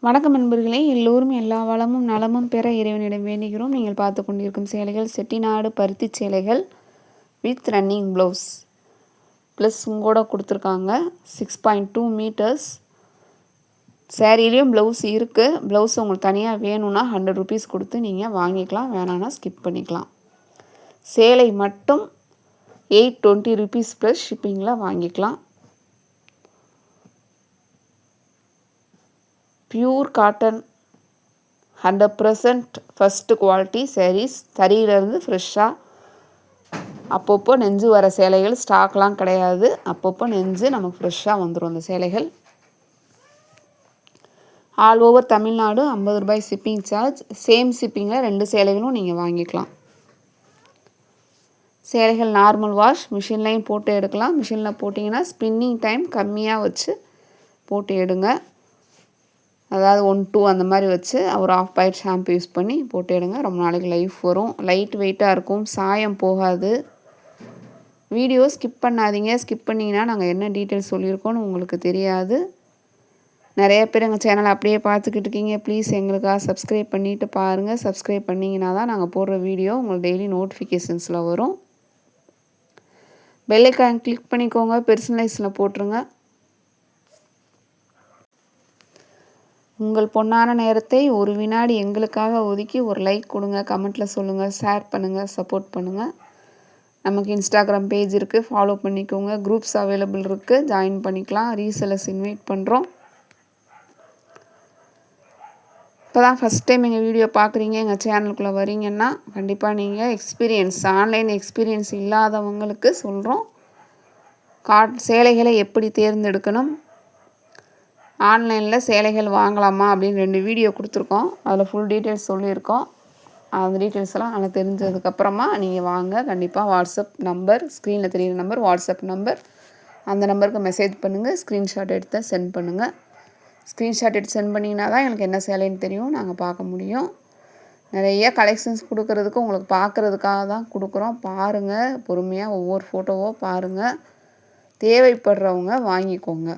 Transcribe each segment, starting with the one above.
வணக்கம் நண்பர்களே, எல்லோரும் எல்லா வளமும் நலமும் பெற இறைவனிடம் வேண்டுகிறோம். நீங்கள் பார்த்து கொண்டிருக்கும் சேலைகள் செட்டிநாடு பருத்தி சேலைகள் வித் ரன்னிங் ப்ளவுஸ் ப்ளஸ் உங்கூட கொடுத்துருக்காங்க. 6.2 மீட்டர்ஸ். சேரீலேயும் ப்ளவுஸ் இருக்குது. ப்ளவுஸ் உங்களுக்கு தனியாக வேணும்னா 100 ருபீஸ் கொடுத்து நீங்கள் வாங்கிக்கலாம், வேணான்னா ஸ்கிப் பண்ணிக்கலாம். சேலை மட்டும் 820 ருபீஸ் ப்ளஸ் ஷிப்பிங்கில் வாங்கிக்கலாம். Pure cotton 100% first quality saris. தறியிலேருந்து ஃப்ரெஷ்ஷாக அப்பப்போ நெஞ்சு வர சேலைகள் ஸ்டாக்லாம் கிடையாது. அப்பப்போ நெஞ்சு நமக்கு ஃப்ரெஷ்ஷாக வந்துடும் அந்த சேலைகள். ஆல் ஓவர் தமிழ்நாடு 50 ரூபாய் ஷிப்பிங் சார்ஜ். சேம் ஷிப்பிங்கில் 2 சேலைகளும் நீங்கள் வாங்கிக்கலாம். சேலைகள் நார்மல் வாஷ், மிஷின்லையும் போட்டு எடுக்கலாம். மிஷினில் போட்டிங்கன்னா ஸ்பின்னிங் டைம் கம்மியாக வச்சு போட்டு எடுங்க. அதாவது 1-2 அந்த மாதிரி வச்சு ஒரு ½ பாக்கெட் ஷாம்பு யூஸ் பண்ணி போட்டு எடுங்க. ரொம்ப நாளைக்கு லைஃப் வரும். லைட் வெயிட்டாக இருக்கும், சாயம் போகாது. வீடியோ ஸ்கிப் பண்ணாதீங்க. ஸ்கிப் பண்ணிங்கன்னா நாங்கள் என்ன டீட்டெயில்ஸ் சொல்லியிருக்கோன்னு உங்களுக்கு தெரியாது. நிறைய பேர் எங்கள் சேனலை அப்படியே பார்த்துக்கிட்டு இருக்கீங்க. ப்ளீஸ் எங்களுக்காக சப்ஸ்கிரைப் பண்ணிவிட்டு பாருங்கள். சப்ஸ்கிரைப் பண்ணிங்கன்னா தான் நாங்கள் போடுற வீடியோ உங்களுக்கு டெய்லி நோட்டிஃபிகேஷன்ஸில் வரும். பெல் ஐகான் கிளிக் பண்ணிக்கோங்க, பெர்சனலைஸில் போட்டுருங்க. உங்கள் பொன்னான நேரத்தை ஒரு வினாடி எங்களுக்காக ஒதுக்கி ஒரு லைக் கொடுங்க, கமெண்ட்டில் சொல்லுங்கள், ஷேர் பண்ணுங்கள், சப்போர்ட் பண்ணுங்கள். நமக்கு இன்ஸ்டாகிராம் பேஜ் இருக்குது, ஃபாலோ பண்ணிக்கோங்க. குரூப்ஸ் அவைலபிள் இருக்குது, ஜாயின் பண்ணிக்கலாம். ரீசெல்லர்ஸ் இன்வைட் பண்ணுறோம். இப்போ தான் ஃபஸ்ட் டைம் எங்கள் வீடியோ பார்க்குறீங்க, எங்கள் சேனலுக்குள்ளே வரீங்கன்னா கண்டிப்பாக நீங்கள் ஆன்லைன் எக்ஸ்பீரியன்ஸ் இல்லாதவங்களுக்கு சொல்கிறோம். சேலைகளை எப்படி தேர்ந்தெடுக்கணும், ஆன்லைனில் சேலைகள் வாங்கலாமா அப்படின்னு 2 வீடியோ கொடுத்துருக்கோம். அதில் ஃபுல் டீட்டெயில்ஸ் சொல்லியிருக்கோம். அந்த டீட்டெயில்ஸ் எல்லாம் நல்லா தெரிஞ்சதுக்கப்புறமா நீங்கள் வாங்க. கண்டிப்பாக வாட்ஸ்அப் நம்பர், ஸ்க்ரீனில் தெரிகிற நம்பர் வாட்ஸ்அப் நம்பர். அந்த நம்பருக்கு மெசேஜ் பண்ணுங்கள், ஸ்க்ரீன்ஷாட் எடுத்து சென்ட் பண்ணுங்கள். ஸ்க்ரீன்ஷாட் எடுத்து சென்ட் பண்ணிங்கன்னா தான் எனக்கு என்ன சேலைன்னு தெரியும், நாங்கள் பார்க்க முடியும். நிறைய கலெக்ஷன்ஸ் கொடுக்கறதுக்கு உங்களுக்கு பார்க்குறதுக்காக தான் கொடுக்குறோம். பாருங்கள், பொறுமையாக ஒவ்வொரு ஃபோட்டோவோ பாருங்கள். தேவைப்படுறவங்க வாங்கிக்கோங்க.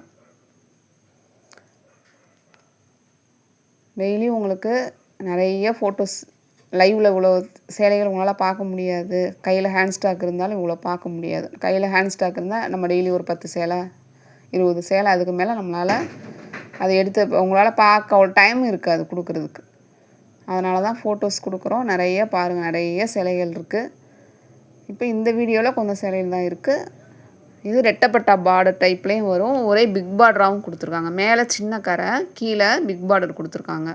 டெய்லி உங்களுக்கு நிறைய ஃபோட்டோஸ் லைவில் இவ்வளோ சேலைகள் உங்களால் பார்க்க முடியாது. கையில் ஹேண்ட் ஸ்டாக் இருந்தாலும் இவ்வளோ பார்க்க முடியாது. கையில் ஹேண்ட் ஸ்டாக் இருந்தால் நம்ம டெய்லி ஒரு 10 சேலை 20 சேலை அதுக்கு மேலே நம்மளால் அதை எடுத்து உங்களால் பார்க்க ஒரு டைம் இருக்காது கொடுக்குறதுக்கு. அதனால தான் ஃபோட்டோஸ் கொடுக்குறோம். நிறைய பாருங்கள், நிறைய சேலைகள் இருக்குது. இப்போ இந்த வீடியோவில் கொஞ்சம் சேலைகள் தான் இருக்குது. இது ரெட்டப்பட்டா பார்டர் டைப்லேயும் வரும். ஒரே பிக் பார்டராகவும் கொடுத்துருக்காங்க. மேலே சின்ன கரை, கீழே பிக் பார்டர் கொடுத்துருக்காங்க.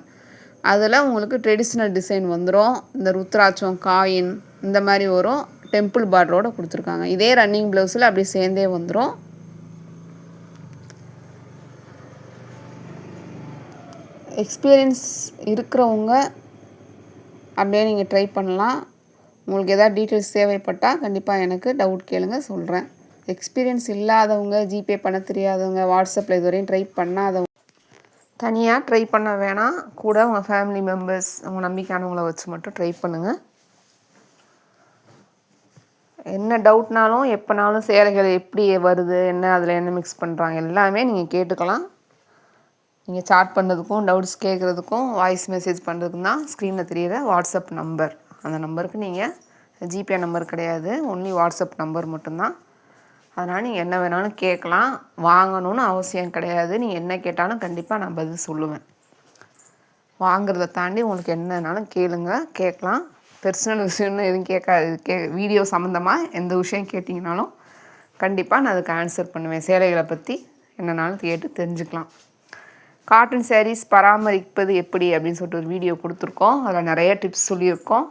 அதில் உங்களுக்கு ட்ரெடிஷ்னல் டிசைன் வந்துடும். இந்த ருத்ராட்சம், காயின் இந்த மாதிரி வரும். டெம்பிள் பார்டரோடு கொடுத்துருக்காங்க. இதே ரன்னிங் ப்ளவுஸில் அப்படி சேர்ந்தே வந்துடும். எக்ஸ்பீரியன்ஸ் இருக்கிறவங்க அப்படியே நீங்கள் ட்ரை பண்ணலாம். உங்களுக்கு எதாவது டீட்டெயில்ஸ் தேவைப்பட்டால் கண்டிப்பாக எனக்கு டவுட் கேளுங்க, சொல்கிறேன். எக்ஸ்பீரியன்ஸ் இல்லாதவங்க, ஜிபே பண்ண தெரியாதவங்க, வாட்ஸ்அப்பில் இதுவரையும் ட்ரை பண்ணாதவங்க தனியாக ட்ரை பண்ண வேணாம். கூட உங்கள் ஃபேமிலி மெம்பர்ஸ், உங்கள் நம்பிக்கையானவங்களை வச்சு மட்டும் ட்ரை பண்ணுங்கள். என்ன டவுட்னாலும் எப்போனாலும் சேலைகள் எப்படி வருது, என்ன அதில் என்ன மிக்ஸ் பண்ணுறாங்க எல்லாமே நீங்கள் கேட்டுக்கலாம். நீங்கள் சாட் பண்ணுறதுக்கும் டவுட்ஸ் கேட்குறதுக்கும் வாய்ஸ் மெசேஜ் பண்ணுறதுக்கும் தான் ஸ்க்ரீனில் தெரிகிற வாட்ஸ்அப் நம்பர். அந்த நம்பருக்கு நீங்கள் ஜிபே நம்பர் கிடையாது, ஒன்லி வாட்ஸ்அப் நம்பர் மட்டும்தான். அதனால் நீங்கள் என்ன வேணாலும் கேட்கலாம். வாங்கணும்னு அவசியம் கிடையாது. நீங்கள் என்ன கேட்டாலும் கண்டிப்பாக நான் பதில் சொல்லுவேன். வாங்குறத தாண்டி உங்களுக்கு என்னன்னாலும் கேட்கலாம். பர்சனல் விஷயம்னு எதுவும் வீடியோ சம்மந்தமாக எந்த விஷயம் கேட்டிங்கனாலும் கண்டிப்பாக நான் அதுக்கு ஆன்சர் பண்ணுவேன். சேலைகளை பற்றி என்னன்னாலும் கேட்டு தெரிஞ்சுக்கலாம். காட்டன் சாரீஸ் பராமரிப்பது எப்படி அப்படின்னு சொல்லிட்டு ஒரு வீடியோ கொடுத்துருக்கோம். அதில் நிறைய டிப்ஸ் சொல்லியிருக்கோம்.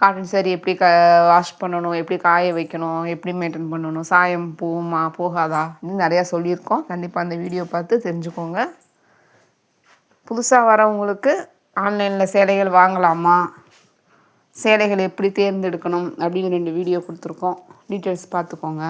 காட்டன் சாரீ எப்படி வாஷ் பண்ணணும், எப்படி காய வைக்கணும், எப்படி மெயின்டைன் பண்ணணும், சாயம் போகாதா அப்படின்னு நிறையா சொல்லியிருக்கோம். கண்டிப்பாக அந்த வீடியோ பார்த்து தெரிஞ்சுக்கோங்க. புதுசாக வரவங்களுக்கு ஆன்லைனில் சேலைகள் வாங்கலாமா, சேலைகள் எப்படி தேர்ந்தெடுக்கணும் அப்படின்னு 2 வீடியோ கொடுத்துருக்கோம். டீட்டெயில்ஸ் பார்த்துக்கோங்க.